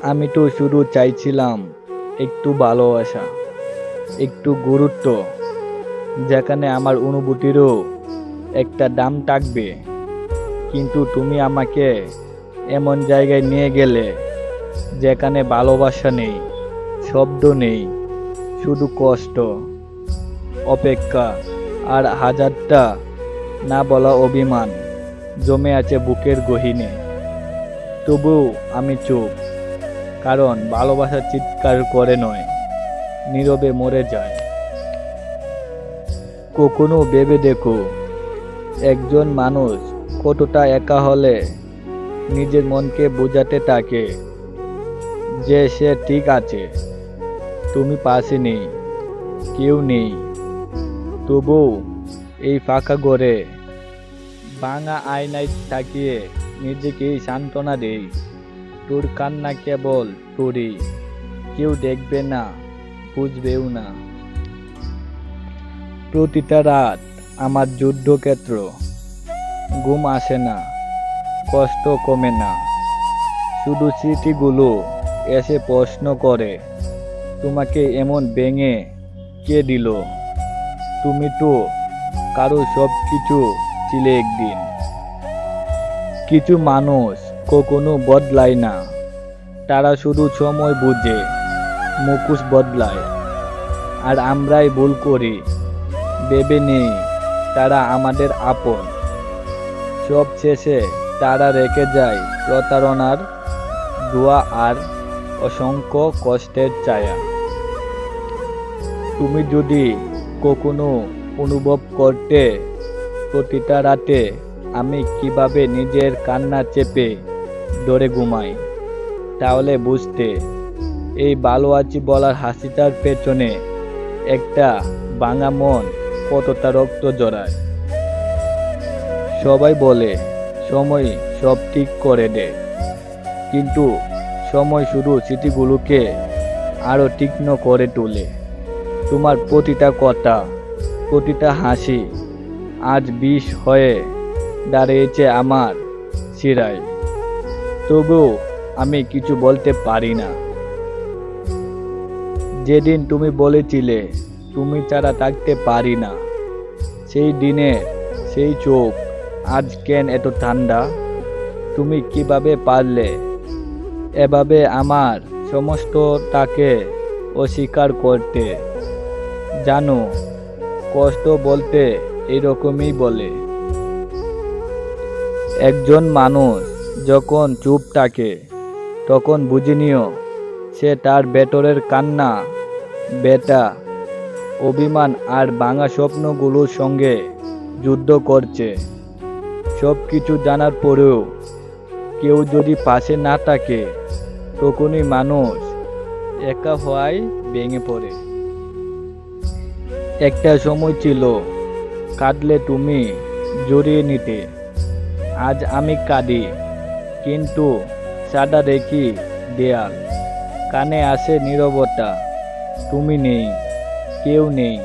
আমি তো শুধু চাইছিলাম একটু ভালোবাসা, একটু গুরুত্ব, যেখানে আমার অনুভূতিরও একটা দাম থাকবে। কিন্তু তুমি আমাকে এমন জায়গায় নিয়ে গেলে যেখানে ভালোবাসা নেই, শব্দ নেই, শুধু কষ্ট, অপেক্ষা আর হাজারটা না বলা অভিমান জমে আছে বুকের গহীনে। তবু আমি চুপ, কারণ ভালোবাসা চিৎকার করে নয়, নীরবে মরে যায়। কখনো ভেবে দেখো, একজন মানুষ কতটা একা হলে নিজের মনকে বোঝাতে থাকে যে সে ঠিক আছে, তুমি পাশে নেই, কেউ নেই। তবুও এই ফাঁকা ঘরে ভাঙা আয়নায় তাকিয়ে নিজেকেই সান্ত্বনা দেই, তোর কান্না কেবল তোরই, কেউ দেখবে না, বুঝবেও না। প্রতিটা রাত আমার যুদ্ধক্ষেত্র, ঘুম আসে না, কষ্ট কমে না, শুধু স্মৃতিগুলো এসে প্রশ্ন করে, তোমাকে এমন ভেঙে কে দিল? তুমি তো কারো সব কিছু ছিলে একদিন। কিছু মানুষ কখনো বদলায় না, তারা শুধু সময় বুঝে, মুখোশ বদলায়। আর আমরাই ভুল করি, ভেবে নেই তারা আমাদের আপন। সব শেষে তারা রেখে যায় প্রতারণার দোয়া আর অসংখ্য কষ্টের ছায়া। তুমি যদি কখনো অনুভব করতে প্রতিটা রাতে আমি কিভাবে নিজের কান্না চেপে ধরে ঘুমাই, তাহলে বুঝতে এই ভালো আছি বলার হাসিটার পেছনে একটা ভাঙা মন কতটা রক্ত জড়ায়। সবাই বলে সময় সব ঠিক করে দেয়, কিন্তু সময় শুধু স্মৃতিগুলোকে আরো তীক্ষ্ণ করে তোলে। তোমার প্রতিটা কথা, প্রতিটা হাসি আজ বিষ হয়ে দাঁড়িয়েছে আমার শিরায়। তবুও আমি কিছু বলতে পারি না। যেদিন তুমি বলেছিলে তুমি ছাড়া থাকতে পারি না, সেই দিনে সেই চোখ আজ কেন এত ঠান্ডা? তুমি কিভাবে পারলে এভাবে আমার সমস্তটাকে অস্বীকার করতে? জানো, কষ্ট বলতে এরকমই বলে। একজন মানুষ যখন চুপ থাকে তখন বুঝে নিও সে তার ভেতরের কান্না, ব্যথা, অভিমান আর ভাঙা স্বপ্নগুলোর সঙ্গে যুদ্ধ করছে। সব কিছু জানার পরেও কেউ যদি পাশে না থাকে, তখনই মানুষ একা হওয়ায় ভেঙে পড়ে। একটা সময় ছিল কাঁদলে তুমি জড়িয়ে নিতে, আজ আমি কাঁদি কিন্তু সাদা দেখি দেয়াল, কানে আসে নীরবতা, তুমি নেই, কেউ নেই,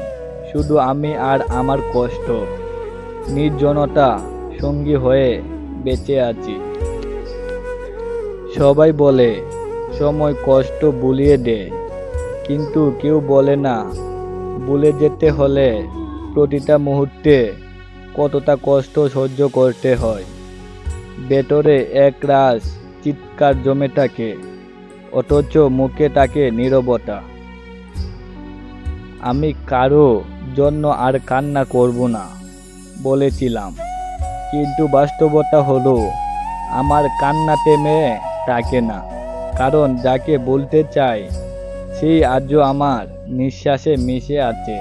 শুধু আমি আর আমার কষ্ট, নির্জনতা সঙ্গী হয়ে বেঁচে আছি। সবাই বলে সময় কষ্ট ভুলিয়ে দেয়, কিন্তু কেউ বলে না ভুলে যেতে হলে প্রতিটা মুহূর্তে কতটা কষ্ট সহ্য করতে হয়। ভেতরে এক রাস চিৎকার জমে থাকে, অথচ মুখে থাকে নীরবতা। আমি কারো জন্য আর কান্না করব না বলেছিলাম, কিন্তু বাস্তবতা হলো আমার কান্না থেমে থাকে না, কারণ যাকে বলতে চাই সেই আজও আমার নিঃশ্বাসে মিশে আছে।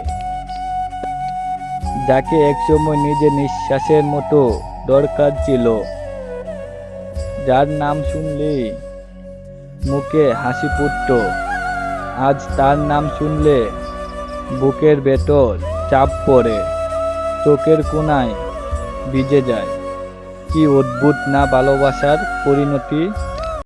যাকে একসময় নিজের নিঃশ্বাসের মতো দরকার ছিল, যার নাম শুনলেই মুখে হাসি ফুটত, আজ তার নাম শুনলে বুকের ভেতর চাপ পড়ে, চোখের কোণায় ভিজে যায়। কি অদ্ভুত না ভালোবাসার পরিণতি!